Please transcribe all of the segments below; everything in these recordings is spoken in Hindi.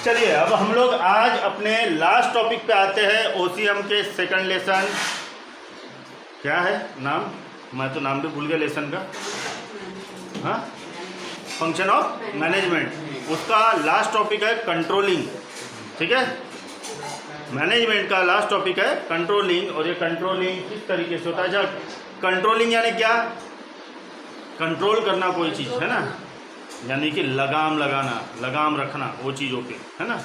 चलिए अब हम लोग आज अपने लास्ट टॉपिक पे आते हैं। ओसीएम के सेकंड लेसन क्या है नाम, मैं तो नाम भी भूल गया लेसन का। हाँ, फंक्शन ऑफ मैनेजमेंट, उसका लास्ट टॉपिक है कंट्रोलिंग। ठीक है, मैनेजमेंट का लास्ट टॉपिक है कंट्रोलिंग। और ये कंट्रोलिंग किस तरीके से होता है? जब कंट्रोलिंग यानी क्या, कंट्रोल करना कोई चीज़ है ना, यानी कि लगाम लगाना, लगाम रखना वो चीज़ों पे, है ना।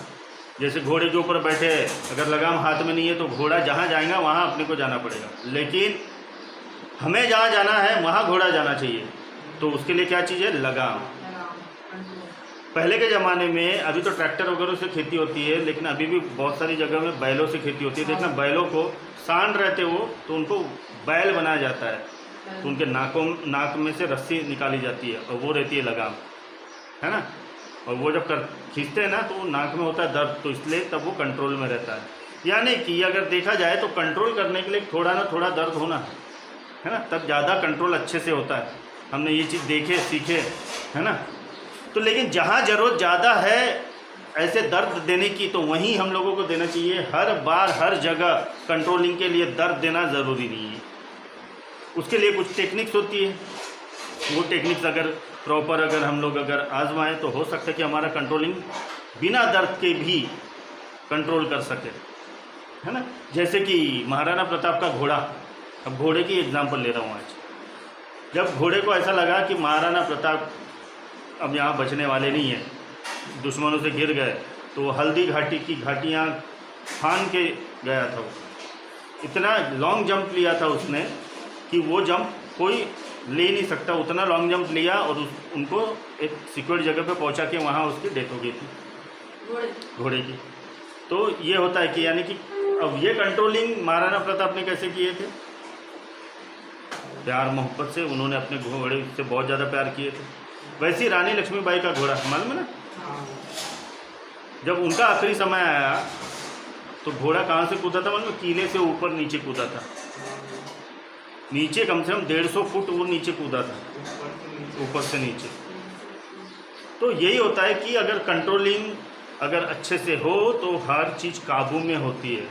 जैसे घोड़े के ऊपर बैठे, अगर लगाम हाथ में नहीं है तो घोड़ा जहाँ जाएगा वहाँ अपने को जाना पड़ेगा, लेकिन हमें जहाँ जाना है वहाँ घोड़ा जाना चाहिए। तो उसके लिए क्या चीज़ है? लगाम। पहले के ज़माने में, अभी तो ट्रैक्टर वगैरह से खेती होती है, लेकिन अभी भी बहुत सारी जगह में बैलों से खेती होती है। देखना, बैलों को सांड रहते वो तो उनको बैल बनाया जाता है, तो उनके नाक में से रस्सी निकाली जाती है और वो रहती है लगाम, है ना। और वो जब खींचते हैं ना तो नाक में होता है दर्द, तो इसलिए तब वो कंट्रोल में रहता है। यानी कि अगर देखा जाए तो कंट्रोल करने के लिए थोड़ा ना थोड़ा दर्द होना है ना, तब ज़्यादा कंट्रोल अच्छे से होता है। हमने ये चीज़ देखे सीखे, है ना। तो लेकिन जहाँ ज़रूरत ज़्यादा है ऐसे दर्द देने की, तो वहीं हम लोगों को देना चाहिए। हर बार हर जगह कंट्रोलिंग के लिए दर्द देना ज़रूरी नहीं है। उसके लिए कुछ टेक्निक्स होती है, वो टेक्निक्स अगर प्रॉपर अगर हम लोग अगर आजमाएं तो हो सकता है कि हमारा कंट्रोलिंग बिना दर्द के भी कंट्रोल कर सके, है ना। जैसे कि महाराणा प्रताप का घोड़ा, अब घोड़े की एग्जांपल ले रहा हूँ आज। जब घोड़े को ऐसा लगा कि महाराणा प्रताप अब यहाँ बचने वाले नहीं हैं, दुश्मनों से घिर गए, तो हल्दी घाटी की घाटियाँ फान के गया था। वो इतना लॉन्ग जंप लिया था उसने कि वो जंप कोई ले नहीं सकता, उतना लॉन्ग जंप लिया और उनको एक सिक्योर जगह पे पहुंचा के वहाँ उसकी डेथ हो गई थी घोड़े की। तो ये होता है कि यानी कि अब ये कंट्रोलिंग महाराणा प्रताप ने कैसे किए थे? प्यार मोहब्बत से उन्होंने अपने घोड़े से बहुत ज़्यादा प्यार किए थे। वैसे ही रानी लक्ष्मीबाई का घोड़ा मालूम है ना, जब उनका आखिरी समय आया तो घोड़ा कहाँ से कूदा था मालूम? किले से ऊपर नीचे कूदा था, नीचे कम से कम 150 फुट वो नीचे कूदा था, ऊपर से नीचे। तो यही होता है कि अगर कंट्रोलिंग अगर अच्छे से हो तो हर चीज़ काबू में होती है।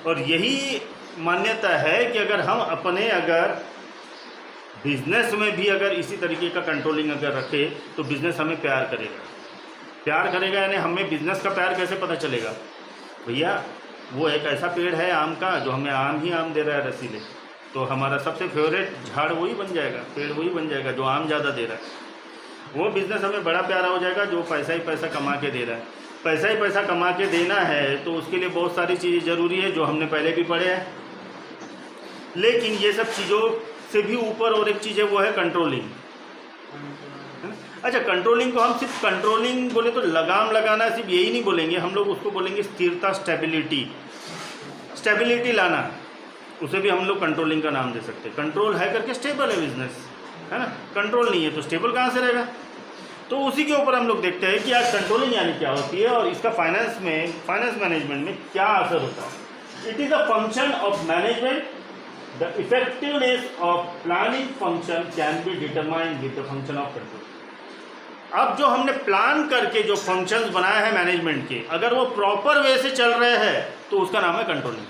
और यही मान्यता है कि अगर हम अपने अगर बिजनेस में भी अगर इसी तरीके का कंट्रोलिंग अगर रखें तो बिजनेस हमें प्यार करेगा। प्यार करेगा यानी हमें बिजनेस का प्यार कैसे पता चलेगा? भैया वो एक ऐसा पेड़ है आम का जो हमें आम ही आम दे रहा है रसीले, तो हमारा सबसे फेवरेट झाड़ वही बन जाएगा, पेड़ वही बन जाएगा जो आम ज़्यादा दे रहा है। वो बिज़नेस हमें बड़ा प्यारा हो जाएगा जो पैसा ही पैसा कमा के दे रहा है। पैसा ही पैसा कमा के देना है तो उसके लिए बहुत सारी चीज़ें ज़रूरी है जो हमने पहले भी पढ़े हैं। लेकिन ये सब चीज़ों से भी ऊपर और एक चीज़ है, वो है कंट्रोलिंग। अच्छा, कंट्रोलिंग को हम सिर्फ कंट्रोलिंग बोले तो लगाम लगाना सिर्फ यही नहीं बोलेंगे, हम लोग उसको बोलेंगे स्थिरता, स्टेबिलिटी लाना, उसे भी हम लोग कंट्रोलिंग का नाम दे सकते हैं। कंट्रोल है करके स्टेबल है बिजनेस, है ना। कंट्रोल नहीं है तो स्टेबल कहाँ से रहेगा? तो उसी के ऊपर हम लोग देखते हैं कि आज कंट्रोलिंग यानी क्या होती है और इसका फाइनेंस मैनेजमेंट में क्या असर होता है। It is a function of management. The effectiveness of planning function can be determined with the function of control. अब जो हमने प्लान करके जो फंक्शंस बनाए हैं मैनेजमेंट के, अगर वो प्रॉपर वे से चल रहे हैं तो उसका नाम है कंट्रोलिंग।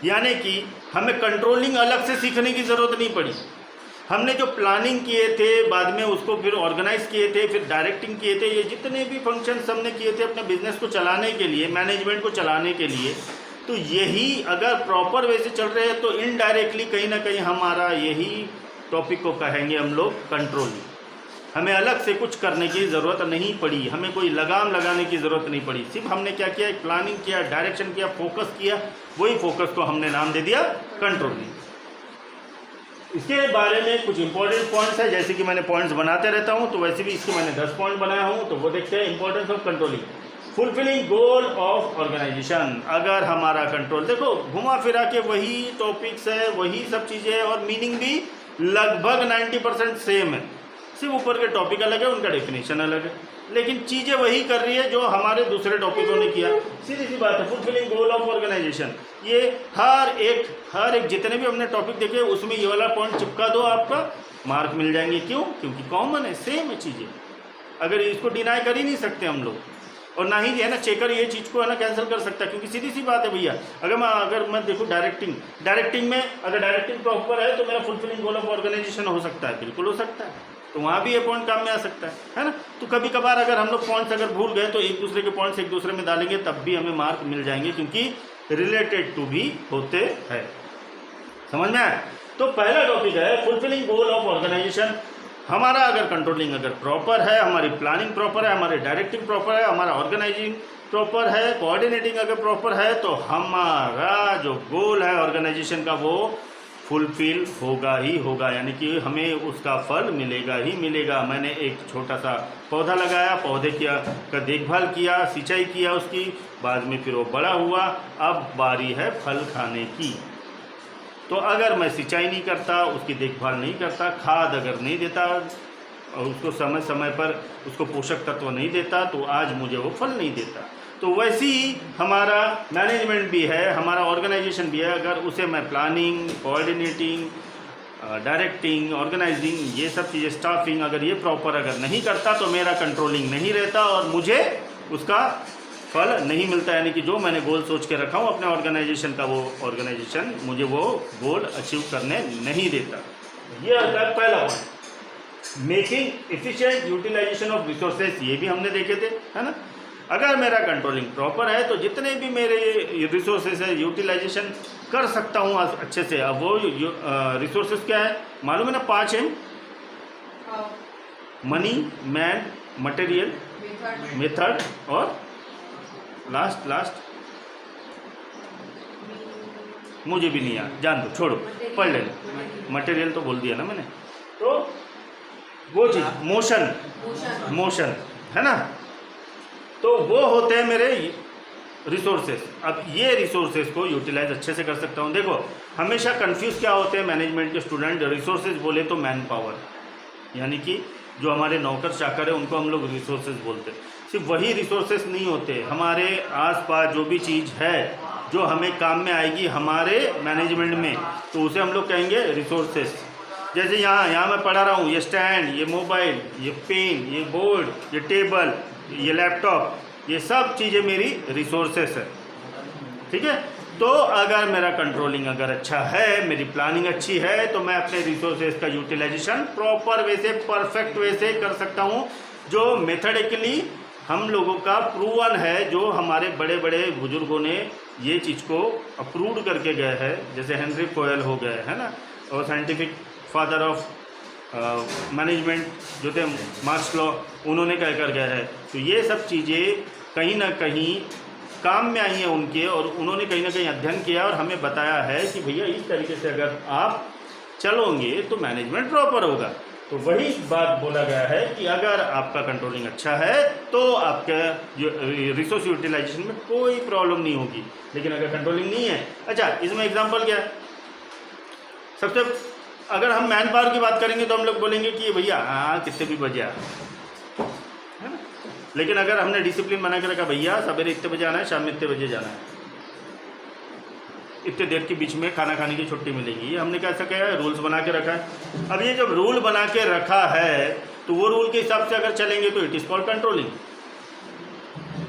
यानी कि हमें कंट्रोलिंग अलग से सीखने की ज़रूरत नहीं पड़ी। हमने जो प्लानिंग किए थे, बाद में उसको फिर ऑर्गेनाइज किए थे, फिर डायरेक्टिंग किए थे, ये जितने भी फंक्शंस हमने किए थे अपने बिजनेस को चलाने के लिए, मैनेजमेंट को चलाने के लिए, तो यही अगर प्रॉपर वे से चल रहे हैं तो इनडायरेक्टली कहीं ना कहीं हमारा यही टॉपिक को कहेंगे हम लोग कंट्रोलिंग। हमें अलग से कुछ करने की ज़रूरत नहीं पड़ी, हमें कोई लगाम लगाने की ज़रूरत नहीं पड़ी। सिर्फ हमने क्या किया, एक प्लानिंग किया, डायरेक्शन किया, फोकस किया, वही फोकस को हमने नाम दे दिया कंट्रोलिंग। इसके बारे में कुछ इंपॉर्टेंट पॉइंट्स है, जैसे कि मैंने पॉइंट्स बनाते रहता हूँ, तो वैसे भी इसके मैंने 10 पॉइंट बनाया हूँ। तो वो देखते हैं importance of controlling. Fulfilling goal of organisation. अगर हमारा कंट्रोल, देखो घुमा फिरा के वही टॉपिक्स है, वही सब चीज़ें है और मीनिंग भी लगभग 90% सेम है, सिर्फ ऊपर के टॉपिक अलग है, उनका डेफिनेशन अलग है, लेकिन चीज़ें वही कर रही है जो हमारे दूसरे टॉपिकों ने किया। सीधी सी बात है, फुलफिलिंग गोल ऑफ ऑर्गेनाइजेशन। ये हर एक जितने भी हमने टॉपिक देखे उसमें ये वाला पॉइंट चिपका दो, आपका मार्क मिल जाएंगे। क्यों? क्योंकि कॉमन है, सेम है चीज़ें। अगर इसको डिनाई कर ही नहीं सकते हम लोग, और ना ही जो है ना चेकर ये चीज़ को है ना कैंसिल कर सकता है, क्योंकि सीधी सी बात है भैया, अगर मैं देखूँ डायरेक्टिंग में अगर डायरेक्टिंग प्रॉपर है तो मेरा फुलफिलिंग गोल ऑफ ऑर्गेनाइजेशन हो सकता है, बिल्कुल हो सकता है। तो वहाँ भी ये पॉइंट काम में आ सकता है ना। तो कभी कभार अगर हम लोग पॉइंट्स अगर भूल गए तो एक दूसरे के पॉइंट्स एक दूसरे में डालेंगे तब भी हमें मार्क मिल जाएंगे, क्योंकि रिलेटेड टू भी होते हैं। समझ में आया? तो पहला टॉपिक है फुलफिलिंग गोल ऑफ ऑर्गेनाइजेशन। हमारा अगर कंट्रोलिंग अगर प्रॉपर है, हमारी प्लानिंग प्रॉपर है, हमारे डायरेक्टिंग प्रॉपर है, हमारा ऑर्गेनाइजिंग प्रॉपर है, कोऑर्डिनेटिंग अगर प्रॉपर है, तो हमारा जो गोल है ऑर्गेनाइजेशन का वो फुलफिल होगा ही होगा, यानी कि हमें उसका फल मिलेगा ही मिलेगा। मैंने एक छोटा सा पौधा लगाया, पौधे का देखभाल किया, सिंचाई किया उसकी, बाद में फिर वो बड़ा हुआ, अब बारी है फल खाने की। तो अगर मैं सिंचाई नहीं करता, उसकी देखभाल नहीं करता, खाद अगर नहीं देता और उसको समय समय पर उसको पोषक तत्व नहीं देता, तो आज मुझे वो फल नहीं देता। तो वैसे ही हमारा मैनेजमेंट भी है, हमारा ऑर्गेनाइजेशन भी है, अगर उसे मैं प्लानिंग, कोऑर्डिनेटिंग, डायरेक्टिंग, ऑर्गेनाइजिंग, ये सब चीज़ें, स्टाफिंग अगर ये प्रॉपर अगर नहीं करता तो मेरा कंट्रोलिंग नहीं रहता और मुझे उसका फल नहीं मिलता, यानी कि जो मैंने गोल सोच के रखा हूँ अपने ऑर्गेनाइजेशन का, वो ऑर्गेनाइजेशन मुझे वो गोल अचीव करने नहीं देता। ये होता है पहला point, making efficient utilisation of resources. ये भी हमने देखे थे, है ना। अगर मेरा कंट्रोलिंग प्रॉपर है तो जितने भी मेरे रिसोर्सेज है यूटिलाइजेशन कर सकता हूँ अच्छे से। अब वो रिसोर्सेज क्या है मालूम है ना? 5 M, money, man, material, method और लास्ट मुझे भी नहीं याद, जान दो, छोड़ो, पढ़ लेना। मटेरियल तो बोल दिया ना मैंने। तो वो चीज़ मोशन है ना, तो वो होते हैं मेरे रिसोर्सेज। अब ये रिसोर्सेज को यूटिलाइज अच्छे से कर सकता हूँ। देखो हमेशा कंफ्यूज क्या होते हैं मैनेजमेंट के स्टूडेंट, रिसोर्सेज बोले तो मैन पावर, यानी कि जो हमारे नौकर चाकर है उनको हम लोग रिसोर्सेज बोलते हैं। सिर्फ वही रिसोर्सेज नहीं होते, हमारे आसपास जो भी चीज़ है जो हमें काम में आएगी हमारे मैनेजमेंट में, तो उसे हम लोग कहेंगे रिसोर्सेज। जैसे यहाँ मैं पढ़ा रहा हूँ, ये स्टैंड, ये मोबाइल, ये पेन, ये बोर्ड, ये टेबल, ये लैपटॉप, ये सब चीज़ें मेरी रिसोर्सेस है। ठीक है, तो अगर मेरा कंट्रोलिंग अगर अच्छा है, मेरी प्लानिंग अच्छी है, तो मैं अपने रिसोर्सेज का यूटिलाइजेशन प्रॉपर वे से, परफेक्ट वे से कर सकता हूँ, जो मेथडिकली हम लोगों का प्रूवन है, जो हमारे बड़े बड़े बुजुर्गों ने ये चीज़ को अप्रूव करके गए हैं, जैसे हेनरी फॉयल हो गए है ना, और साइंटिफिक फादर ऑफ मैनेजमेंट जो थे मार्क्स लॉ, उन्होंने कह कर गए हैं। तो ये सब चीज़ें कहीं ना कहीं काम में आई हैं उनके, और उन्होंने कहीं ना कहीं अध्ययन किया और हमें बताया है कि भैया इस तरीके से अगर आप चलोगे तो मैनेजमेंट प्रॉपर होगा। तो वही बात बोला गया है कि अगर आपका कंट्रोलिंग अच्छा है तो आपके रिसोर्स यूटिलाइजेशन में कोई प्रॉब्लम नहीं होगी। लेकिन अगर कंट्रोलिंग नहीं है, अच्छा इसमें एग्जांपल क्या है, सबसे अगर हम मैन पावर की बात करेंगे तो हम लोग बोलेंगे कि भैया हाँ कितने भी बजे है ना, लेकिन अगर हमने डिसिप्लिन बना के रखा भैया सवेरे इतने बजे आना है, शाम में इतने बजे जाना है, इतने देर के बीच में खाना खाने की छुट्टी मिलेगी, ये हमने कैसा क्या है रूल्स बना के रखा है। अब ये जब रूल बना के रखा है तो वो रूल के हिसाब से अगर चलेंगे तो इट इज़ कॉल्ड कंट्रोलिंग।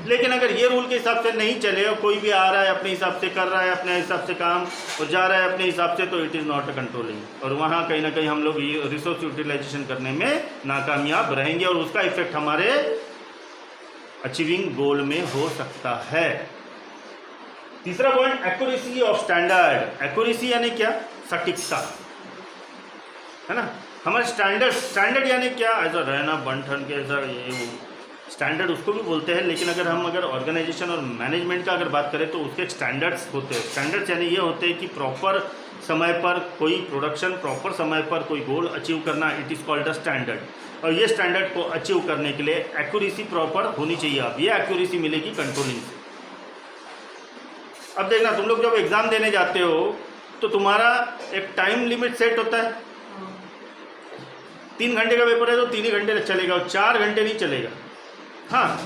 लेकिन अगर ये रूल के हिसाब से नहीं चले और कोई भी आ रहा है अपने हिसाब से कर रहा है, अपने हिसाब से काम और जा रहा है अपने हिसाब से, तो it is not a controlling. और वहाँ कहीं ना कहीं हम लोग ये रिसोर्स यूटिलाइजेशन करने में नाकामयाब रहेंगे और उसका इफेक्ट हमारे अचीविंग गोल में हो सकता है। तीसरा point, accuracy of standard. Accuracy यानी क्या? सटीकता, है ना। हमारे स्टैंडर्ड यानी क्या? ऐसा रहना बन ठन के ऐसा, ये स्टैंडर्ड उसको भी बोलते हैं। लेकिन अगर ऑर्गेनाइजेशन और मैनेजमेंट का अगर बात करें तो उसके स्टैंडर्ड्स होते हैं। स्टैंडर्ड्स यानी ये होते हैं कि प्रॉपर समय पर कोई प्रोडक्शन, प्रॉपर समय पर कोई गोल अचीव करना, it is called a standard. और ये स्टैंडर्ड को अचीव करने के लिए एक्यूरेसी प्रॉपर होनी चाहिए। अब ये एक्यूरेसी मिलेगी कंट्रोलिंग से। अब देखना, तुम लोग जब एग्ज़ाम देने जाते हो तो तुम्हारा एक टाइम लिमिट सेट होता है। 3 घंटे का पेपर है तो 3 ही घंटे चलेगा और 4 घंटे नहीं चलेगा। हाँ,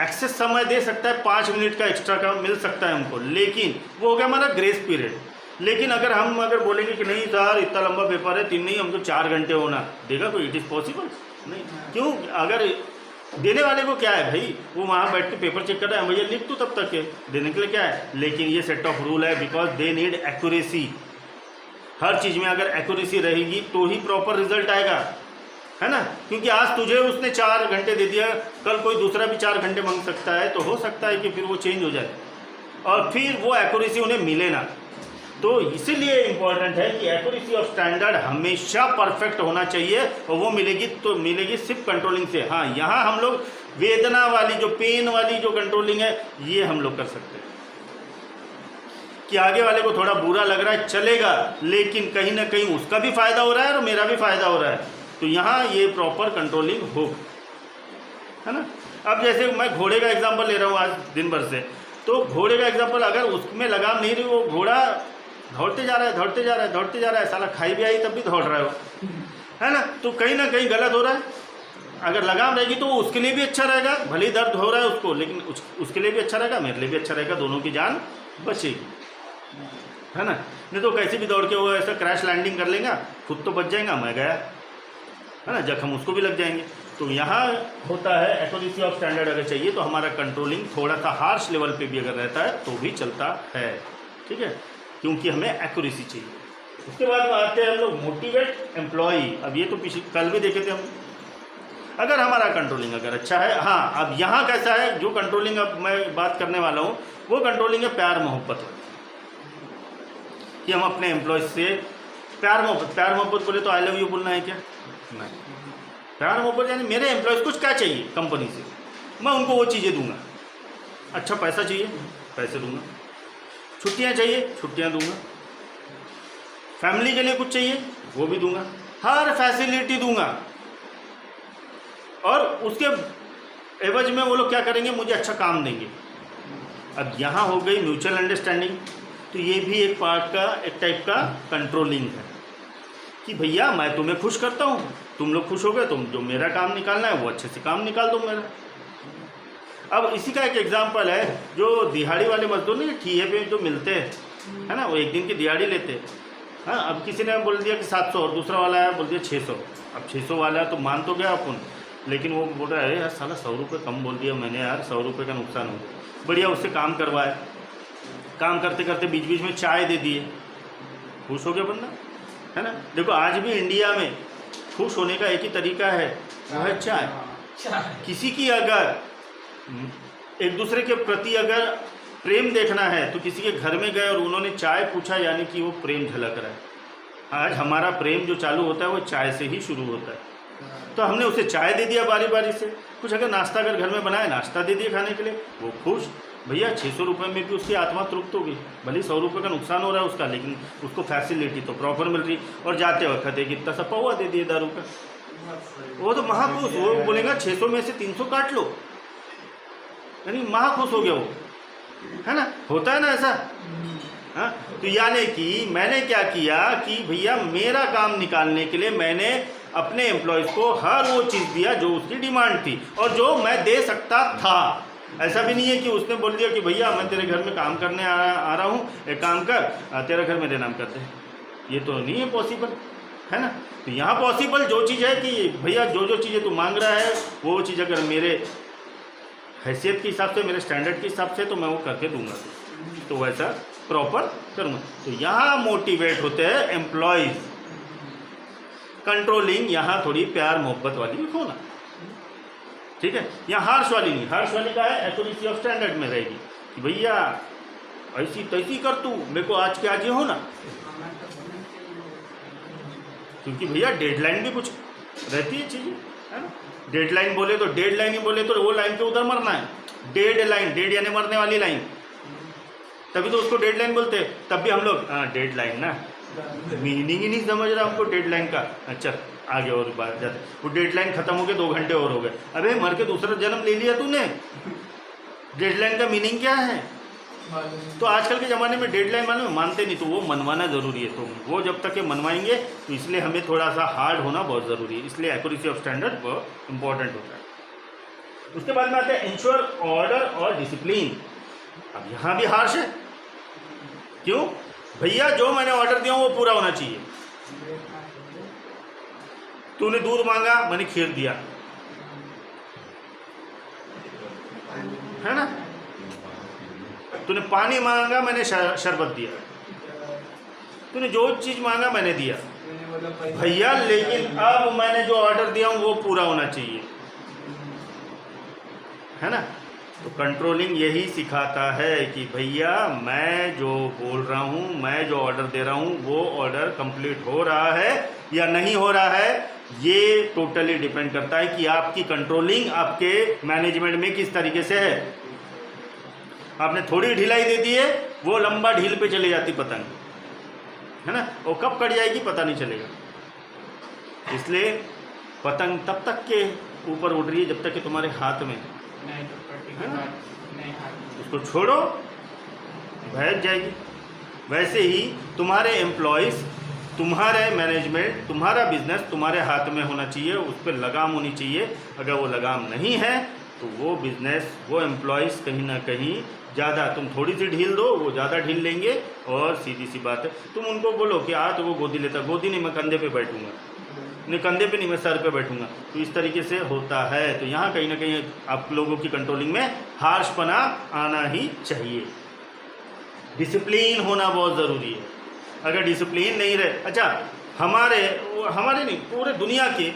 एक्सेस समय दे सकता है, 5 मिनट का एक्स्ट्रा का मिल सकता है हमको, लेकिन वो हो गया हमारा ग्रेस पीरियड। लेकिन अगर बोलेंगे कि नहीं सर इतना लंबा पेपर है, 3 नहीं हमको 4 घंटे होना देगा कोई, इट इज़ पॉसिबल नहीं। क्यों? अगर देने वाले को क्या है भाई, वो वहाँ बैठ के पेपर चेक कर रहा है, भैया लिख तू तब तक के, देने के लिए क्या है। लेकिन ये सेट ऑफ रूल है, बिकॉज दे नीड एक्यूरेसी। हर चीज़ में अगर एक्यूरेसी रहेगी तो ही प्रॉपर रिजल्ट आएगा, है ना। क्योंकि आज तुझे उसने 4 घंटे दे दिया, कल कोई दूसरा भी 4 घंटे मांग सकता है, तो हो सकता है कि फिर वो चेंज हो जाए और फिर वो एक्यूरेसी उन्हें मिले ना। तो इसीलिए इम्पॉर्टेंट है कि एक्यूरेसी ऑफ स्टैंडर्ड हमेशा परफेक्ट होना चाहिए, और वो मिलेगी तो मिलेगी सिर्फ कंट्रोलिंग से। हाँ, यहाँ हम लोग वेदना वाली जो पेन वाली जो कंट्रोलिंग है ये हम लोग कर सकते हैं कि आगे वाले को थोड़ा बुरा लग रहा है चलेगा, लेकिन कहीं ना कहीं उसका भी फायदा हो रहा है और मेरा भी फायदा हो रहा है, तो यहाँ ये प्रॉपर कंट्रोलिंग हो, है ना। अब जैसे मैं घोड़े का एग्जाम्पल ले रहा हूँ आज दिन भर से, तो घोड़े का एग्जाम्पल अगर उसमें लगाम नहीं रही, वो घोड़ा दौड़ते जा रहा है दौड़ते जा रहा है दौड़ते जा रहा है, साला खाई भी आई तब भी दौड़ रहा है वो, है ना। तो कहीं ना कहीं गलत हो रहा है। अगर लगाम रहेगी तो उसके लिए भी अच्छा रहेगा, भले ही दर्द हो रहा है उसको, लेकिन उसके लिए भी अच्छा रहेगा, मेरे लिए भी अच्छा रहेगा, दोनों की जान बचेगी, है ना। नहीं तो कैसे भी दौड़ के वो ऐसा क्रैश लैंडिंग कर लेगा, खुद तो बच जाएगा, मैं गया, है ना, जख्म उसको भी लग जाएंगे। तो यहाँ होता है एक्यूरेसी ऑफ स्टैंडर्ड अगर चाहिए तो हमारा कंट्रोलिंग थोड़ा सा हार्श लेवल पे भी अगर रहता है तो भी चलता है, ठीक है, क्योंकि हमें एक्यूरेसी चाहिए। उसके बाद में आते हैं हम लोग मोटिवेट एम्प्लॉई। अब ये तो पिछले कल भी देखे थे हम। अगर हमारा कंट्रोलिंग अगर अच्छा है, हाँ, अब यहाँ कैसा है, जो कंट्रोलिंग अब मैं बात करने वाला हूँ वो कंट्रोलिंग है प्यार मोहब्बत, कि हम अपने एम्प्लॉयज से प्यार मोहब्बत बोले तो आई लव यू बोलना है क्या, नहीं। प्यार मोहब्बत यानी मेरे एम्प्लॉयज़ कुछ क्या चाहिए कंपनी से, मैं उनको वो चीज़ें दूंगा। अच्छा पैसा चाहिए, पैसे दूंगा। छुट्टियां चाहिए, छुट्टियां दूंगा। फैमिली के लिए कुछ चाहिए, वो भी दूंगा। हर फैसिलिटी दूंगा, और उसके एवज में वो लोग क्या करेंगे, मुझे अच्छा काम देंगे। अब यहाँ हो गई म्यूचुअल अंडरस्टैंडिंग। तो ये भी एक पार्ट का, एक टाइप का कंट्रोलिंग है कि भैया मैं तुम्हें खुश करता हूँ, तुम लोग खुश हो गए, तुम जो मेरा काम निकालना है वो अच्छे से काम निकाल दो मेरा। अब इसी का एक एग्जांपल है, जो दिहाड़ी वाले मजदूर नहीं, ठिये पे जो मिलते हैं, है ना, वो एक दिन की दिहाड़ी लेते हैं। हाँ, अब किसी ने बोल दिया कि 700 और दूसरा वाला है बोल दिया 600। अब 600 वाला है तो मान तो गया अपन, लेकिन वो बोल रहा है यार साला 100 रुपये कम बोल दिया मैंने, यार 100 रुपये का नुकसान हो गया। बढ़िया उससे काम करवाए, काम करते करते बीच बीच में चाय दे दिए, खुश हो गया बंदा, है ना। देखो आज भी इंडिया में खुश होने का एक ही तरीका है, वो है चाय। किसी की अगर एक दूसरे के प्रति अगर प्रेम देखना है तो किसी के घर में गए और उन्होंने चाय पूछा, यानी कि वो प्रेम झलक रहा है। आज हमारा प्रेम जो चालू होता है वो चाय से ही शुरू होता है। तो हमने उसे चाय दे दिया बारी बारी से, कुछ अगर नाश्ता अगर घर में बनाए, नाश्ता दे दिया खाने के लिए, वो खुश। भैया 600 रुपये में भी उसकी आत्मा तृप्त होगी, भले 100 रुपये का नुकसान हो रहा है उसका, लेकिन उसको फैसिलिटी तो प्रॉपर मिल रही। और जाते वक्त एक इतना सा पौवा दे दिए दारू का, वो तो महाखुश। वो बोलेगा 600 में से 300 काट लो, यानी महाखुश हो गया वो, है ना। होता है ना ऐसा। हाँ, तो यानी कि मैंने क्या किया कि भैया मेरा काम निकालने के लिए मैंने अपने एम्प्लॉयज़ को हर वो चीज़ दिया जो उसकी डिमांड थी और जो मैं दे सकता था। ऐसा भी नहीं है कि उसने बोल दिया कि भैया मैं तेरे घर में काम करने आ रहा हूँ, एक काम कर, तेरा घर मेरे नाम कर दे। ये तो नहीं है पॉसिबल, है ना। तो यहाँ पॉसिबल जो चीज़ है कि भैया जो जो चीज़ें तू मांग रहा है वो चीज़ अगर मेरे हैसियत के हिसाब से, मेरे स्टैंडर्ड के हिसाब से, तो मैं वो करके दूंगा, तो वैसा प्रॉपर करूँगा। तो यहाँ मोटिवेट होते हैं एम्प्लॉयज़। कंट्रोलिंग यहाँ थोड़ी प्यार मोहब्बत वाली होना, ठीक है। यहाँ हार्श वाली नहीं, हार्श वाली का है एक्यूरेसी ऑफ स्टैंडर्ड में रहेगी कि भैया ऐसी तैसी कर तू, मेरे को आज के आज ही हो ना, क्योंकि भैया डेडलाइन भी कुछ रहती है चीज़ें, है ना। डेडलाइन बोले तो डेडलाइन ही बोले तो वो लाइन के उधर मरना है। डेडलाइन, डेड यानी मरने वाली लाइन, तभी तो उसको डेडलाइन बोलते हैं। तब भी हम लोग डेडलाइन ना, मीनिंग ही नहीं समझ रहा हमको डेडलाइन का। अच्छा आगे और बात जाते, वो डेडलाइन खत्म हो गए, 2 घंटे और हो गए, अबे मर के दूसरा जन्म ले लिया तूने। डेडलाइन का मीनिंग क्या है? तो आजकल के ज़माने में डेडलाइन मानते नहीं, तो वो मनवाना ज़रूरी है। तो वो जब तक ये मनवाएंगे तो इसलिए हमें थोड़ा सा हार्ड होना बहुत ज़रूरी है, इसलिए एक्यूरेसी ऑफ स्टैंडर्ड बहुत इंपॉर्टेंट होता है। उसके बाद में आते हैं इंश्योर ऑर्डर और डिसिप्लिन। अब यहाँ भी हार्श है, क्यों? भैया जो मैंने ऑर्डर दिया वो पूरा होना चाहिए। तूने दूध मांगा, मैंने खीर दिया, है ना? तूने पानी मांगा, मैंने शरबत दिया, तूने जो चीज़ मांगा मैंने दिया भैया, लेकिन अब मैंने जो ऑर्डर दिया हूँ वो पूरा होना चाहिए, है ना? तो कंट्रोलिंग यही सिखाता है कि भैया मैं जो बोल रहा हूँ, मैं जो ऑर्डर दे रहा हूँ वो ऑर्डर कंप्लीट हो रहा है या नहीं हो रहा है, ये टोटली डिपेंड करता है कि आपकी कंट्रोलिंग आपके मैनेजमेंट में किस तरीके से है। आपने थोड़ी ढिलाई दे दी है, वो लंबा ढील पे चली जाती पतंग, है ना? और कब कट जाएगी पता नहीं चलेगा। इसलिए पतंग तब तक के ऊपर उड़ रही है जब तक कि तुम्हारे हाथ में है ना, उसको छोड़ो बह जाएगी। वैसे ही तुम्हारे एम्प्लॉयज़, तुम्हारे मैनेजमेंट, तुम्हारा बिजनेस तुम्हारे हाथ में होना चाहिए, उस पर लगाम होनी चाहिए। अगर वो लगाम नहीं है तो वो बिजनेस, वो एम्प्लॉयज़ कहीं ना कहीं ज़्यादा, तुम थोड़ी सी ढील दो वो ज़्यादा ढील लेंगे। और सीधी सी बात है, तुम उनको बोलो कि तो वो गोदी लेता, गोदी नहीं, मैं कंधे पे बैठूंगा, नहीं कंधे पे नहीं, मैं सर पे बैठूंगा। तो इस तरीके से होता है। तो यहाँ कहीं ना कहीं आप लोगों की कंट्रोलिंग में हार्शपना आना ही चाहिए। डिसिप्लिन होना बहुत ज़रूरी है। अगर डिसिप्लिन नहीं रहे, अच्छा हमारे नहीं, पूरे दुनिया के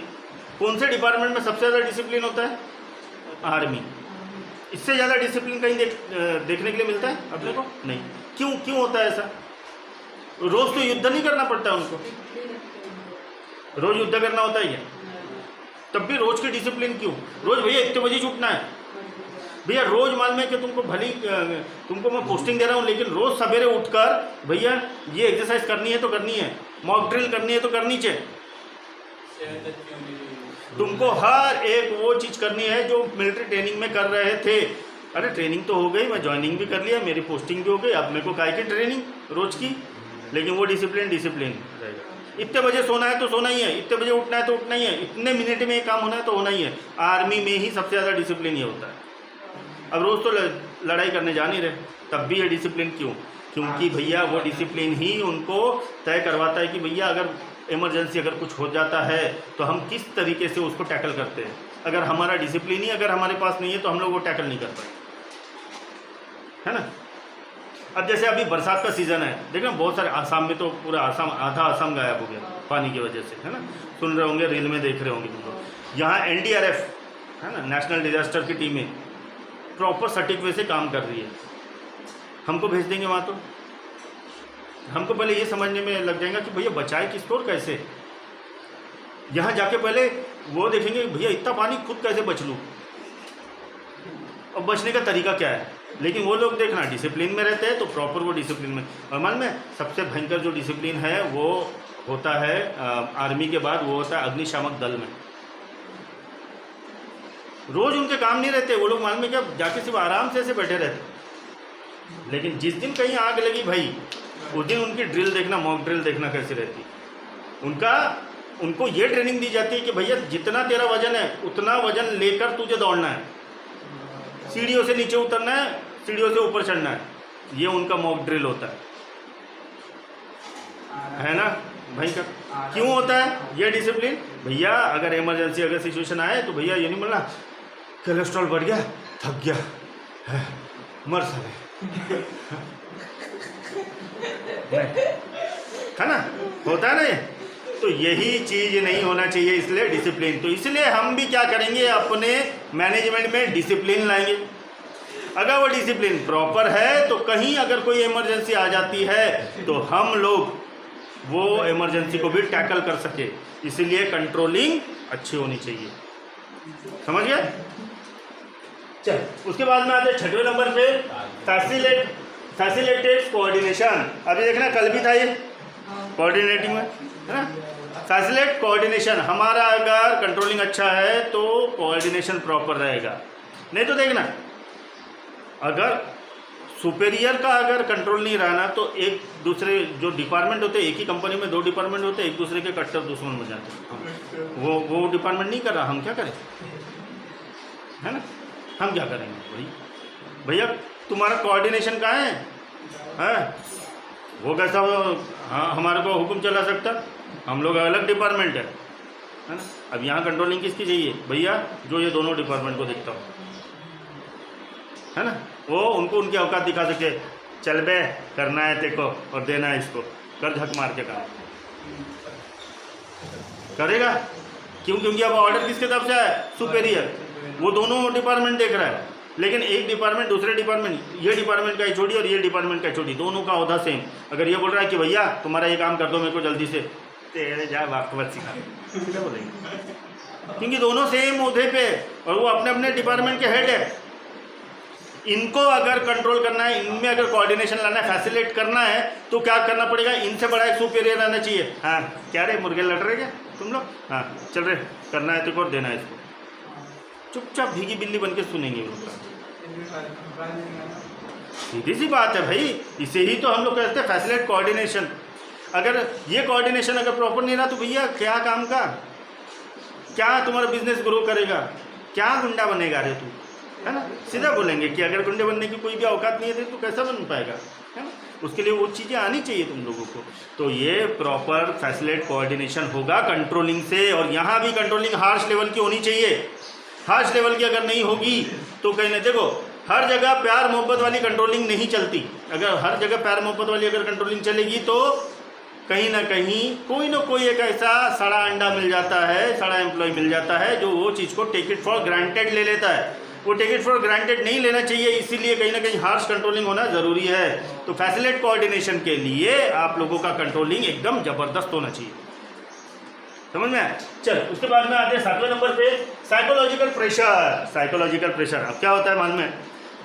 कौन से डिपार्टमेंट में सबसे ज़्यादा डिसिप्लिन होता है? आर्मी। इससे ज़्यादा डिसिप्लिन कहीं देखने के लिए मिलता है अपने को? नहीं। क्यों होता है ऐसा? रोज़ तो युद्ध नहीं करना पड़ता है उनको, रोज़ युद्ध करना होता ही है, तब भी रोज़ की डिसिप्लिन क्यों? रोज़ भैया इतने बजे छूटना है, भैया रोज़ मालूम है कि तुमको मैं पोस्टिंग दे रहा हूँ, लेकिन रोज़ सवेरे उठकर भैया ये एक्सरसाइज करनी है तो करनी है, मॉक ड्रिल करनी है तो करनी चाहिए, तुमको हर एक वो चीज़ करनी है जो मिलिट्री ट्रेनिंग में कर रहे थे। अरे ट्रेनिंग तो हो गई, मैं ज्वाइनिंग भी कर लिया, मेरी पोस्टिंग भी हो गई, अब मेरे को काय की ट्रेनिंग रोज़ की? लेकिन वो डिसिप्लिन रहेगा। इतने बजे सोना है तो सोना ही है, इतने बजे उठना है तो उठना ही है, इतने मिनट में ये काम होना है तो होना ही है। आर्मी में ही सबसे ज़्यादा डिसिप्लिन ये होता है। अब रोज़ तो लड़ाई करने जा नहीं रहे, तब भी ये डिसिप्लिन क्यों? क्योंकि भैया वो डिसिप्लिन ही उनको तय करवाता है कि भैया अगर इमरजेंसी अगर कुछ हो जाता है तो हम किस तरीके से उसको टैकल करते हैं। अगर हमारा डिसिप्लिन ही अगर हमारे पास नहीं है तो हम लोग वो टैकल नहीं कर पाए, है ना? अब जैसे अभी बरसात का सीज़न है, देखना बहुत सारे आसाम में तो पूरा आसाम, आधा आसाम गायब हो गया पानी की वजह से, है ना? सुन रहे होंगे, रील में देख रहे होंगे तुमको। यहाँ NDRF है ना, नेशनल डिजास्टर की टीमें प्रॉपर सटीक वे से काम कर रही है। हमको भेज देंगे वहाँ तो हमको पहले ये समझने में लग जाएगा कि भैया बचाए किसको और कैसे। यहाँ जाके पहले वो देखेंगे भैया इतना पानी खुद कैसे बच लूँ और बचने का तरीका क्या है। लेकिन वो लोग देखना डिसिप्लिन में रहते हैं तो प्रॉपर वो डिसिप्लिन में। और मान में सबसे भयंकर जो डिसिप्लिन है वो होता है आर्मी के बाद वो होता है अग्निशामक दल में। रोज़ उनके काम नहीं रहते वो लोग, मालूम है क्या, जाके सिर्फ आराम से ऐसे बैठे रहते। लेकिन जिस दिन कहीं आग लगी भाई, उस दिन उनकी ड्रिल देखना, मॉक ड्रिल देखना कैसे रहती। उनको ये ट्रेनिंग दी जाती है कि भैया जितना तेरा वजन है उतना वजन लेकर तुझे दौड़ना है, सीढ़ियों से नीचे उतरना है, सीढ़ियों से ऊपर चढ़ना है। ये उनका मॉक ड्रिल होता है ना भाई का। क्यों होता है ये डिसिप्लिन? भैया अगर इमरजेंसी अगर सिचुएशन आए तो भैया ये नहीं बोलना कोलेस्ट्रॉल बढ़ गया, थक गया, मर सके, है ना, होता है ना ये। तो यही चीज़ नहीं होना चाहिए, इसलिए डिसिप्लिन। तो इसलिए हम भी क्या करेंगे, अपने मैनेजमेंट में डिसिप्लिन लाएंगे। अगर वो डिसिप्लिन प्रॉपर है तो कहीं अगर कोई इमरजेंसी आ जाती है तो हम लोग वो इमरजेंसी को भी टैकल कर सके। इसीलिए कंट्रोलिंग अच्छी होनी चाहिए, समझ गए? चल उसके बाद में आते हैं 6वें नंबर पे, फैसिलिटेट कोऑर्डिनेशन। अभी देखना कल भी था ये कोऑर्डिनेटिंग में, है ना। फैसिलिटेट कोऑर्डिनेशन, हमारा अगर कंट्रोलिंग अच्छा है तो कोऑर्डिनेशन प्रॉपर रहेगा। नहीं तो देखना अगर सुपेरियर का अगर कंट्रोल नहीं रहा ना तो एक दूसरे जो डिपार्टमेंट होते हैं, एक ही कंपनी में 2 डिपार्टमेंट होते हैं, एक दूसरे के कट्टर दुश्मन बन जाते हैं। वो डिपार्टमेंट नहीं कर रहा, हम क्या करें, है ना, हम क्या करेंगे भैया तुम्हारा कोऑर्डिनेशन कहाँ है? वो कैसा हाँ हमारे को हुक्म चला सकता, हम लोग अलग डिपार्टमेंट है ना। अब यहाँ कंट्रोलिंग किसकी चाहिए भैया? जो ये दोनों डिपार्टमेंट को देखता हो, है ना, वो उनको उनकी औकात दिखा सके, चल बे करना है तेको और देना है इसको, कर झक मार के काम करेगा। क्यों? क्योंकि अब ऑर्डर किसके तरफ से है? सुपेरियर। वो दोनों डिपार्टमेंट देख रहा है, लेकिन एक डिपार्टमेंट दूसरे डिपार्टमेंट, ये डिपार्टमेंट का एचओडी और ये डिपार्टमेंट का एचओडी, दोनों का ओहदा सेम। अगर ये बोल रहा है कि भैया तुम्हारा ये काम कर दो मेरे को जल्दी से, तेरे जा वाकवत सिखा, क्या बोलेंगे? क्योंकि दोनों सेम ओहदे पे और वो अपने अपने डिपार्टमेंट के हेड है। इनको अगर कंट्रोल करना है, इनमें अगर कोऑर्डिनेशन लाना है, फैसिलिटेट करना है, तो क्या करना पड़ेगा? इनसे बड़ा एक सुपीरियर आना चाहिए। हाँ क्या रे मुर्गे लड़ रहे क्या तुम लोग? हाँ चल रहे, करना है तो और देना है इसको। चुपचाप भीगी बिल्ली बन के सुनेंगे वो लोग। सीधी सी बात है भाई, इसे ही तो हम लोग कहते हैं फैसिलिटेट कोऑर्डिनेशन। अगर ये कोऑर्डिनेशन अगर प्रॉपर नहीं रहा तो भैया क्या काम का, क्या तुम्हारा बिजनेस ग्रो करेगा? क्या गुंडा बनेगा रे तू, है ना? सीधा बोलेंगे कि अगर गुंडे बनने की कोई भी औकात नहीं है तो कैसा बन पाएगा, है ना? उसके लिए वो चीज़ें आनी चाहिए तुम लोगों को। तो ये प्रॉपर फैसिलिटेट कोऑर्डिनेशन होगा कंट्रोलिंग से, और यहाँ भी कंट्रोलिंग हार्श लेवल की होनी चाहिए। हार्श लेवल की अगर नहीं होगी तो कहीं ना, देखो हर जगह प्यार मोहब्बत वाली कंट्रोलिंग नहीं चलती। अगर हर जगह प्यार मोहब्बत वाली अगर कंट्रोलिंग चलेगी तो कहीं ना कहीं कोई ना कोई एक ऐसा सड़ा अंडा मिल जाता है, सड़ा एम्प्लॉय मिल जाता है जो वो चीज़ को टेक इट फॉर ग्रांटेड ले लेता है। वो टेक इट फॉर ग्रांटेड नहीं लेना चाहिए, इसीलिए कहीं ना कहीं हार्श कंट्रोलिंग होना ज़रूरी है। तो फैसिलिटेट कोऑर्डिनेशन के लिए आप लोगों का कंट्रोलिंग एकदम ज़बरदस्त होना चाहिए, समझ में आया? चल उसके बाद में आते हैं 7वें नंबर पे, साइकोलॉजिकल प्रेशर। साइकोलॉजिकल प्रेशर अब क्या होता है मालूम है?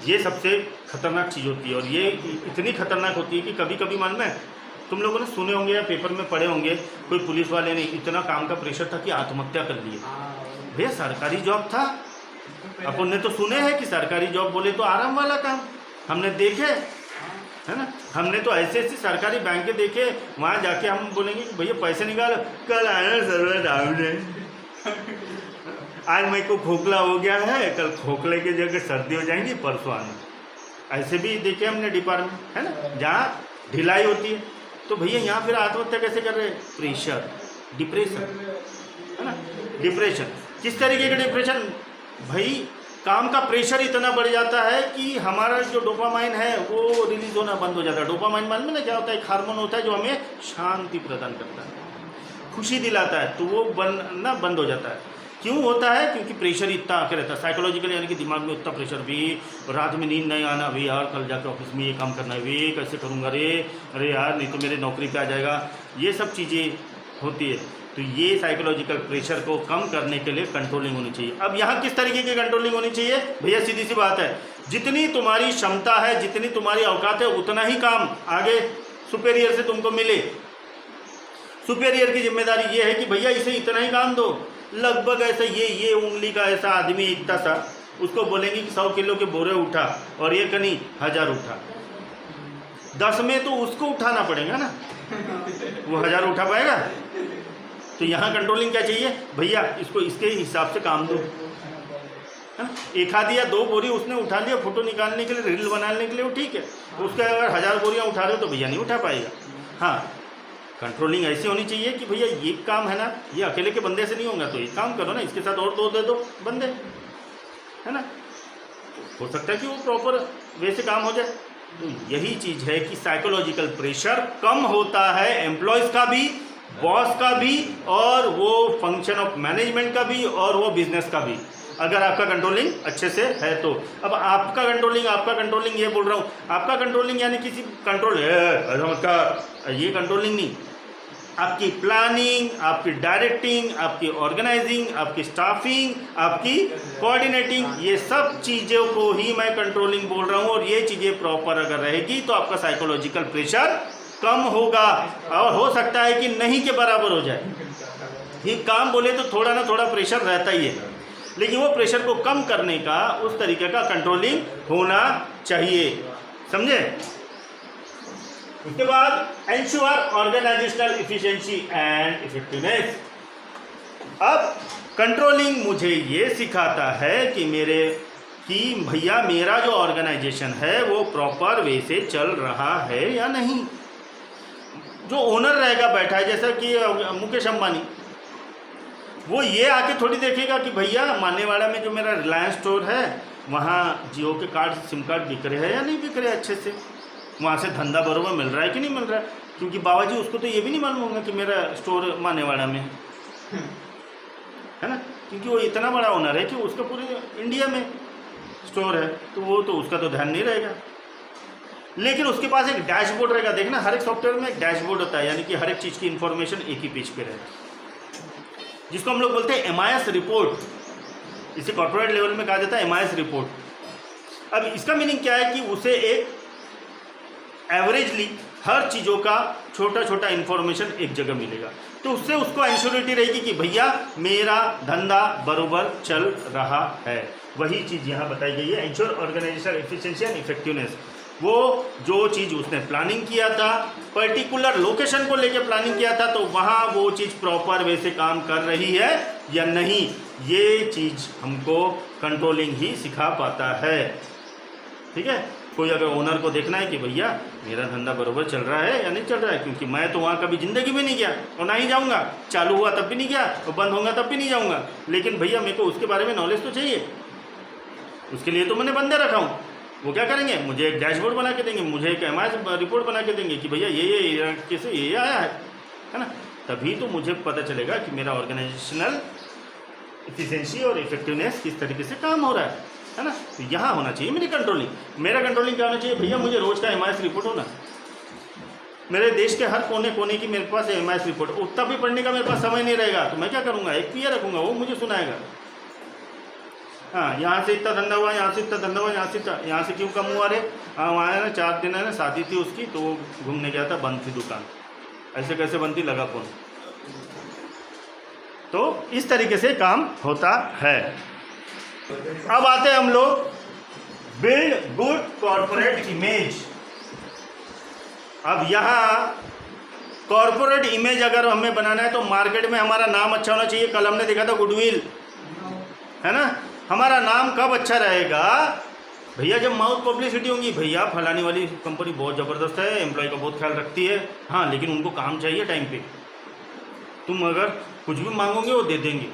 ये सबसे खतरनाक चीज़ होती है, और ये इतनी खतरनाक होती है कि कभी कभी मालूम है तुम लोगों ने सुने होंगे या पेपर में पढ़े होंगे, कोई पुलिस वाले ने इतना काम का प्रेशर था कि आत्महत्या कर ली। भैया सरकारी जॉब था, अपन ने तो सुने हैं कि सरकारी जॉब बोले तो आराम वाला काम, हमने देखे है ना, हमने तो ऐसे ऐसे सरकारी बैंकें देखे, वहाँ जाके हम बोलेंगे कि भैया पैसे निकालो, कल आना सर्वर डाउन है, आज मेरे को खोखला हो गया है, कल खोखले की जगह सर्दी हो जाएंगी, परसों आना। ऐसे भी देखे हमने डिपार्टमेंट, है ना, जहाँ ढिलाई होती है। तो भैया यहाँ फिर आत्महत्या कैसे कर रहे हैं? प्रेशर, डिप्रेशन, है ना। डिप्रेशन किस तरीके का डिप्रेशन? भाई काम का प्रेशर इतना बढ़ जाता है कि हमारा जो डोपामाइन है वो रिलीज होना बंद हो जाता है। डोपामाइन मालूम है ना क्या होता है? एक हार्मोन होता है जो हमें शांति प्रदान करता है, खुशी दिलाता है, तो वो बनना बंद हो जाता है। क्यों होता है? क्योंकि प्रेशर इतना आके रहता है साइकोलॉजिकल, यानी कि दिमाग में उतना प्रेशर भी, रात में नींद नहीं आना, वे यार कल जाकर ऑफिस में ये काम करना है, वे कैसे करूँगा रे, अरे यार नहीं तो मेरे नौकरी पे आ जाएगा, ये सब चीज़ें होती है। तो ये साइकोलॉजिकल प्रेशर को कम करने के लिए कंट्रोलिंग होनी चाहिए। अब यहाँ किस तरीके की कंट्रोलिंग होनी चाहिए? भैया सीधी सी बात है, जितनी तुम्हारी क्षमता है, जितनी तुम्हारी औकात है, उतना ही काम आगे सुपेरियर से तुमको मिले। सुपेरियर की जिम्मेदारी ये है कि भैया इसे इतना ही काम दो। लगभग ऐसा ये उंगली का ऐसा आदमी इतना सा, उसको बोलेंगे कि 100 किलो के बोरे उठा, और ये कहीं 1000 उठा, 10 में तो उसको उठाना पड़ेगा ना, वो 1000 उठा पाएगा? तो यहाँ कंट्रोलिंग क्या चाहिए? भैया इसको इसके हिसाब से काम दो, है ना। एक आधी या 2 बोरी उसने उठा लिया फोटो निकालने के लिए, रील बनाने के लिए, वो ठीक है। उसके अगर 1000 बोरियाँ उठा रहे हो तो भैया नहीं उठा पाएगा। हाँ, कंट्रोलिंग ऐसी होनी चाहिए कि भैया ये काम है ना, ये अकेले के बंदे से नहीं होगा, तो एक काम करो ना, इसके साथ और 2 दे दो बंदे, है ना। हो सकता है कि वो प्रॉपर वे से काम हो जाए। तो यही चीज़ है कि साइकोलॉजिकल प्रेशर कम होता है एम्प्लॉयज़ का भी, बॉस का भी, और वो फंक्शन ऑफ मैनेजमेंट का भी, और वो बिजनेस का भी, अगर आपका कंट्रोलिंग अच्छे से है तो। अब आपका कंट्रोलिंग ये बोल रहा हूँ, आपका कंट्रोलिंग यानी किसी कंट्रोल है का, ये कंट्रोलिंग नहीं, आपकी प्लानिंग, आपकी डायरेक्टिंग, आपकी ऑर्गेनाइजिंग, आपकी स्टाफिंग, आपकी कोऑर्डिनेटिंग, ये सब चीज़ों को ही मैं कंट्रोलिंग बोल रहा हूँ। और ये चीज़ें प्रॉपर अगर रहेगी तो आपका साइकोलॉजिकल प्रेशर कम होगा, और हो सकता है कि नहीं के बराबर हो जाए। ये काम बोले तो थोड़ा ना थोड़ा प्रेशर रहता ही है, लेकिन वो प्रेशर को कम करने का उस तरीके का कंट्रोलिंग होना चाहिए, समझे। उसके बाद ensure organisational efficiency and effectiveness. अब कंट्रोलिंग मुझे ये सिखाता है कि भैया मेरा जो ऑर्गेनाइजेशन है वो प्रॉपर वे से चल रहा है या नहीं। जो ओनर रहेगा बैठा है, जैसा कि मुकेश अंबानी, वो ये आके थोड़ी देखेगा कि भैया मानेवाड़ा में जो मेरा रिलायंस स्टोर है वहाँ जियो के कार्ड सिम कार्ड बिक रहे हैं या नहीं बिक रहे अच्छे से, वहाँ से धंधा बराबर मिल रहा है कि नहीं मिल रहा है। क्योंकि बाबा जी उसको तो ये भी नहीं मालूम होगा कि मेरा स्टोर मानेवाड़ा में है ना, क्योंकि वो इतना बड़ा ओनर है कि उसका पूरे इंडिया में स्टोर है, तो वो तो उसका तो ध्यान नहीं रहेगा। लेकिन उसके पास एक डैशबोर्ड रहेगा। देखना हर एक सॉफ्टवेयर में एक डैशबोर्ड होता है, यानी कि हर एक चीज़ की इंफॉर्मेशन एक ही पेज पे रहेगा, जिसको हम लोग बोलते हैं MIS रिपोर्ट। इसे कॉर्पोरेट लेवल में कहा जाता है MIS रिपोर्ट। अब इसका मीनिंग क्या है कि उसे एक एवरेजली हर चीज़ों का छोटा छोटा इन्फॉर्मेशन एक जगह मिलेगा, तो उससे उसको इंश्योरिटी रहेगी कि भैया मेरा धंधा बरोबर चल रहा है। वही चीज़ यहाँ बताई गई है, ensure organisational efficiency and effectiveness. वो जो चीज़ उसने प्लानिंग किया था, पर्टिकुलर लोकेशन को लेकर प्लानिंग किया था, तो वहाँ वो चीज़ प्रॉपर वे से काम कर रही है या नहीं, ये चीज़ हमको कंट्रोलिंग ही सिखा पाता है। ठीक है, कोई अगर ओनर को देखना है कि भैया मेरा धंधा बरोबर चल रहा है या नहीं चल रहा है, क्योंकि मैं तो वहाँ कभी ज़िंदगी में नहीं गया और ना ही जाऊँगा, चालू हुआ तब भी नहीं गया और बंद होगा तब भी नहीं जाऊँगा, लेकिन भैया मेरे को उसके बारे में नॉलेज तो चाहिए। उसके लिए तो मैंने बंदे रखा हूँ, वो क्या करेंगे, मुझे एक डैशबोर्ड बना के देंगे, मुझे एक MIS रिपोर्ट बना के देंगे कि भैया ये कैसे ये आया है ना, तभी तो मुझे पता चलेगा कि मेरा ऑर्गेनाइजेशनल एफिशिएंसी और इफेक्टिवनेस किस तरीके से काम हो रहा है ना। तो यहाँ होना चाहिए मेरी कंट्रोलिंग। मेरा कंट्रोलिंग क्या होना चाहिए, भैया मुझे रोज़ का MIS रिपोर्ट होना, मेरे देश के हर कोने कोने की मेरे पास MIS रिपोर्ट। उतना भी पढ़ने का मेरे पास समय नहीं रहेगा, तो मैं क्या करूँगा, एक PA रखूँगा, वो मुझे सुनाएगा। हाँ, यहाँ से इतना धंधा हुआ, यहाँ से इतना धंधा हुआ, यहाँ से क्यों कम हुआ रे, हाँ वहाँ है ना 4 दिन है ना शादी थी उसकी, तो वो घूमने गया था, बंद थी दुकान, ऐसे कैसे बंद थी, लगा फोन। तो इस तरीके से काम होता है। अब आते हैं हम लोग बिल्ड गुड कॉर्पोरेट इमेज। अब यहाँ कॉर्पोरेट इमेज अगर हमें बनाना है तो मार्केट में हमारा नाम अच्छा होना चाहिए। कल हमने देखा था गुडविल, है ना, हमारा नाम कब अच्छा रहेगा, भैया जब माउथ पब्लिसिटी होगी, भैया फलानी वाली कंपनी बहुत ज़बरदस्त है, एम्प्लॉय का बहुत ख्याल रखती है। हाँ, लेकिन उनको काम चाहिए टाइम पे, तुम अगर कुछ भी मांगोगे वो दे देंगे,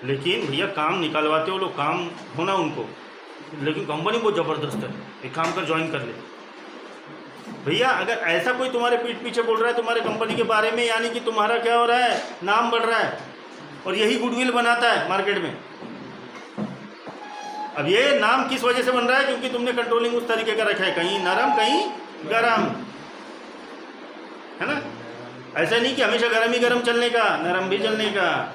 लेकिन भैया काम निकालवाते हो लोग, काम होना उनको, लेकिन कंपनी बहुत ज़बरदस्त है, एक काम कर ज्वाइन कर ले। भैया अगर ऐसा कोई तुम्हारे पीठ पीछे बोल रहा है तुम्हारे कंपनी के बारे में, यानी कि तुम्हारा क्या हो रहा है, नाम बढ़ रहा है, और यही गुडविल बनाता है मार्केट में। अब ये नाम किस वजह से बन रहा है, क्योंकि तुमने कंट्रोलिंग उस तरीके का रखा है, कहीं नरम कहीं गरम, है ना। ऐसा नहीं कि हमेशा गरम ही गरम चलने का, नरम भी चलने का,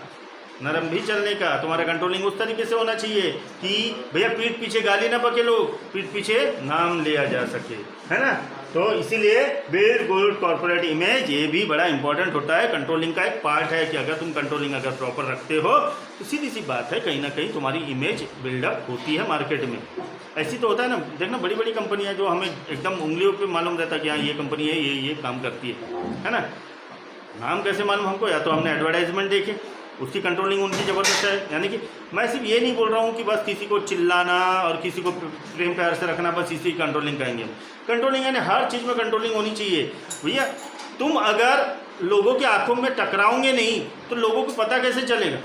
नरम भी चलने का। तुम्हारा कंट्रोलिंग उस तरीके से होना चाहिए कि भैया पीठ पीछे गाली ना बके लोग, पीठ पीछे नाम लिया जा सके, है ना। तो इसीलिए बिल्ड गुड कॉर्पोरेट इमेज, ये भी बड़ा इंपॉर्टेंट होता है, कंट्रोलिंग का एक पार्ट है कि अगर तुम कंट्रोलिंग अगर प्रॉपर रखते हो तो सीधी सी बात है, कहीं ना कहीं तुम्हारी इमेज बिल्डअप होती है मार्केट में। ऐसी तो होता है ना, देखना बड़ी बड़ी कंपनियां जो हमें एकदम उंगलियों पे मालूम रहता है कि हाँ ये कंपनी है, ये काम करती है ना। नाम कैसे मालूम हमको, या तो हमने एडवर्टाइजमेंट देखे, उसकी कंट्रोलिंग उनकी ज़बरदस्त है। यानी कि मैं सिर्फ ये नहीं बोल रहा हूँ कि बस किसी को चिल्लाना और किसी को प्रेम प्यार से रखना, बस इसी कंट्रोलिंग कहेंगे। कंट्रोलिंग यानी हर चीज़ में कंट्रोलिंग होनी चाहिए। भैया तुम अगर लोगों की आंखों में टकराओगे नहीं तो लोगों को पता कैसे चलेगा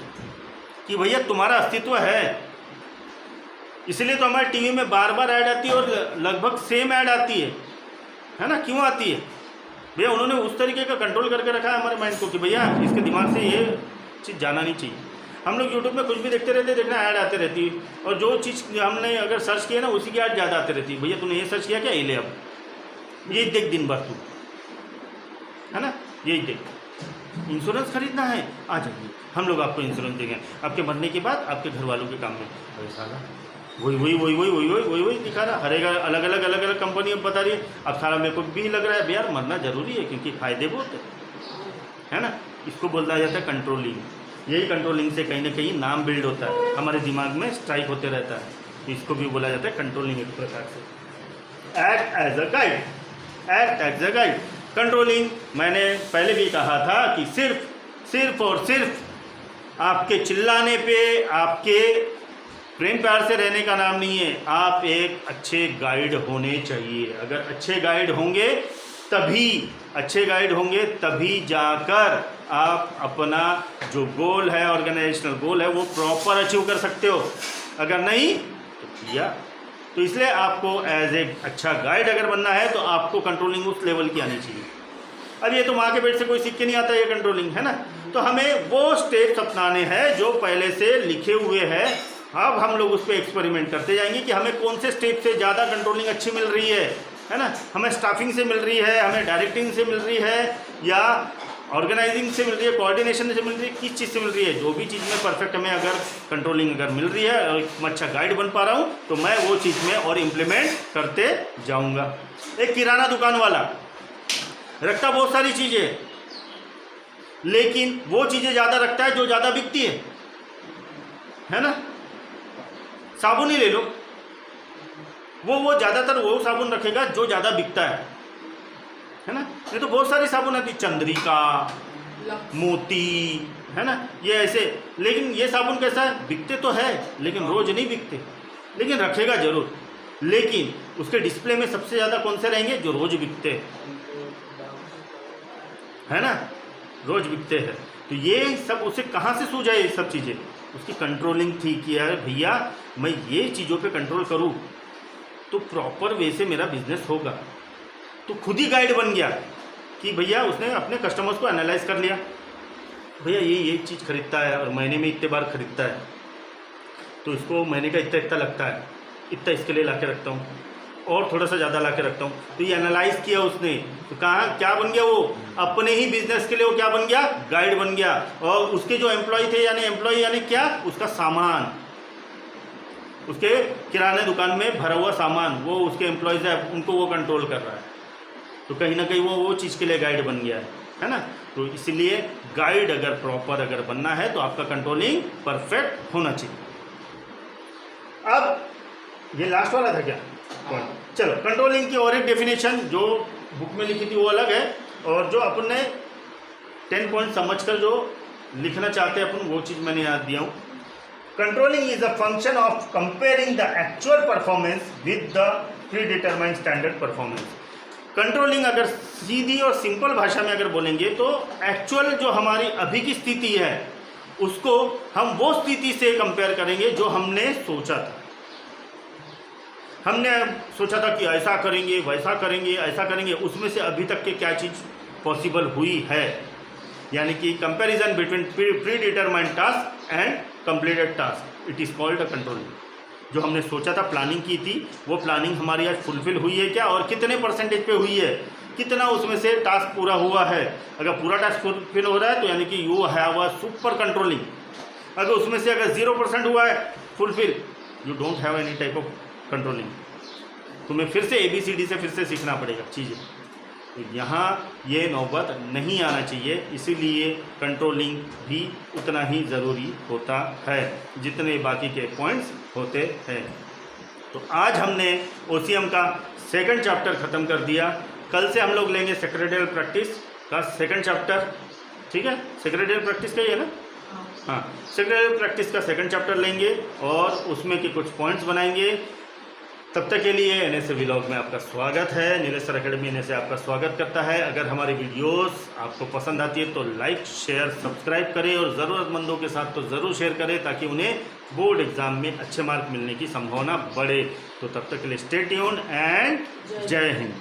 कि भैया तुम्हारा अस्तित्व है। इसलिए तो हमारे टीवी में बार बार ऐड आती है और लगभग सेम ऐड आती है ना। क्यों आती है भैया, उन्होंने उस तरीके का कंट्रोल करके रखा है हमारे माइंड को कि भैया इसके दिमाग से ये चीज़ जाना नहीं चाहिए। हम लोग यूट्यूब में कुछ भी देखते रहते, देखना ऐड आते रहती है, और जो चीज़ हमने अगर सर्च किया ना उसी की ऐड ज़्यादा आती रहती है। भैया तूने ये सर्च किया क्या, ये ले अब ये देख दिन भर तू, है ना, यही देख। इंश्योरेंस खरीदना है, आ जाइए हम लोग आपको इंश्योरेंस देंगे, आपके मरने के बाद आपके घर वालों के काम में। सारा वही दिखा रहा, हर एक अलग अलग कंपनी अब बता रही है। अब सारा मेरे को भी लग रहा है यार मरना जरूरी है क्योंकि फ़ायदे बहुत है ना। इसको बोला जाता है कंट्रोलिंग। यही कंट्रोलिंग से कहीं ना कहीं नाम बिल्ड होता है, हमारे दिमाग में स्ट्राइक होते रहता है। इसको भी बोला जाता है कंट्रोलिंग। एक प्रकार से act as a guide, act as a guide. Controlling मैंने पहले भी कहा था कि सिर्फ और सिर्फ आपके चिल्लाने पे, आपके प्रेम प्यार से रहने का नाम नहीं है। आप एक अच्छे गाइड होने चाहिए। अगर अच्छे गाइड होंगे तभी जाकर आप अपना जो गोल है, ऑर्गेनाइजेशनल गोल है, वो प्रॉपर अचीव कर सकते हो। अगर नहीं तो या तो इसलिए आपको एज ए अच्छा गाइड अगर बनना है तो आपको कंट्रोलिंग उस लेवल की आनी चाहिए। अब ये तो माँ के पेट से कोई सीख के नहीं आता ये कंट्रोलिंग, है ना। तो हमें वो स्टेप्स अपनाने हैं जो पहले से लिखे हुए हैं। अब हम लोग उस पर एक्सपेरिमेंट करते जाएंगे कि हमें कौन से स्टेप से ज़्यादा कंट्रोलिंग अच्छी मिल रही है ना। हमें स्टाफिंग से मिल रही है, हमें डायरेक्टिंग से मिल रही है, या ऑर्गेनाइजिंग से मिल रही है, कोऑर्डिनेशन से मिल रही है, किस चीज़ से मिल रही है। जो भी चीज़ में परफेक्ट हमें अगर कंट्रोलिंग अगर मिल रही है और मैं अच्छा गाइड बन पा रहा हूँ तो मैं वो चीज़ में और इम्प्लीमेंट करते जाऊँगा। एक किराना दुकान वाला रखता बहुत सारी चीज़ें, लेकिन वो चीज़ें ज़्यादा रखता है जो ज़्यादा बिकती है ना। साबुन ही ले लो, वो ज़्यादातर वो साबुन रखेगा जो ज़्यादा बिकता है ना। ये तो बहुत सारी साबुन आती, चंद्रिका, मोती, है ना, ये ऐसे। लेकिन ये साबुन कैसा है, बिकते तो है लेकिन रोज़ नहीं बिकते, लेकिन रखेगा ज़रूर। लेकिन उसके डिस्प्ले में सबसे ज़्यादा कौन से रहेंगे, जो रोज़ बिकते है ना, रोज़ बिकते हैं। तो ये सब उसे कहाँ से सूझा ये सब चीज़ें, उसकी कंट्रोलिंग थी कि यार भैया मैं ये चीज़ों पे कंट्रोल करूँ तो प्रॉपर वे से मेरा बिजनेस होगा। तो खुद ही गाइड बन गया कि भैया उसने अपने कस्टमर्स को एनालाइज कर लिया, भैया ये चीज़ खरीदता है और महीने में इतने बार खरीदता है, तो इसको महीने का इतना लगता है, इतना इसके लिए ला के रखता हूँ और थोड़ा सा ज़्यादा ला के रखता हूँ। तो ये एनालाइज किया उसने, तो कहाँ क्या बन गया, वो अपने ही बिजनेस के लिए वो क्या बन गया, गाइड बन गया। और उसके जो एम्प्लॉय थे यानी क्या, उसका सामान, उसके किराने दुकान में भरा हुआ सामान, वो उसके एम्प्लॉयज़ है, उनको वो कंट्रोल कर रहा है। तो कहीं ना कहीं वो चीज़ के लिए गाइड बन गया है ना। तो इसलिए गाइड अगर प्रॉपर अगर बनना है तो आपका कंट्रोलिंग परफेक्ट होना चाहिए। अब ये लास्ट वाला था क्या पॉइंट। चलो, कंट्रोलिंग की और एक डेफिनेशन जो बुक में लिखी थी वो अलग है, और जो अपन ने 10 पॉइंट समझकर जो लिखना चाहते हैं अपन, वो चीज़ मैंने याद दिया हूँ। Controlling is a function of comparing the actual performance with the predetermined standard performance. Controlling अगर सीधी और सिंपल भाषा में अगर बोलेंगे तो एक्चुअल जो हमारी अभी की स्थिति है उसको हम वो स्थिति से कंपेयर करेंगे जो हमने सोचा था। हमने सोचा था कि ऐसा करेंगे, वैसा करेंगे, ऐसा करेंगे, उसमें से अभी तक के क्या चीज़ पॉसिबल हुई है, यानी कि comparison between pre determined task and completed task, it is called a controlling. जो हमने सोचा था, प्लानिंग की थी, वो प्लानिंग हमारी आज फुलफिल हुई है क्या, और कितने परसेंटेज पे हुई है, कितना उसमें से टास्क पूरा हुआ है। अगर पूरा टास्क फुलफिल हो रहा है तो यानी कि you have a super controlling. अगर उसमें से अगर 0% हुआ है fulfil, you don't have any type of controlling. तुम्हें फिर से ABCD से फिर से सीखना पड़ेगा चीज़ें। तो यहाँ ये नौबत नहीं आना चाहिए, इसीलिए कंट्रोलिंग भी उतना ही ज़रूरी होता है जितने बाकी के पॉइंट्स होते हैं। तो आज हमने OCM का 2nd चैप्टर ख़त्म कर दिया। कल से हम लोग लेंगे सेक्रेटरियल प्रैक्टिस का 2nd चैप्टर, ठीक है। सेक्रेटरियल प्रैक्टिस का ही है ना, हाँ, सेक्रेटरियल प्रैक्टिस का 2nd चैप्टर लेंगे और उसमें के कुछ पॉइंट्स बनाएंगे। तब तक के लिए NSA व्लॉग में आपका स्वागत है। नीलेश सर अकेडमी NSA आपका स्वागत करता है। अगर हमारी वीडियोस आपको पसंद आती है तो लाइक, शेयर, सब्सक्राइब करें और ज़रूरतमंदों के साथ तो ज़रूर शेयर करें ताकि उन्हें बोर्ड एग्ज़ाम में अच्छे मार्क मिलने की संभावना बढ़े। तो तब तक के लिए स्टे ट्यून्ड एंड जय हिंद।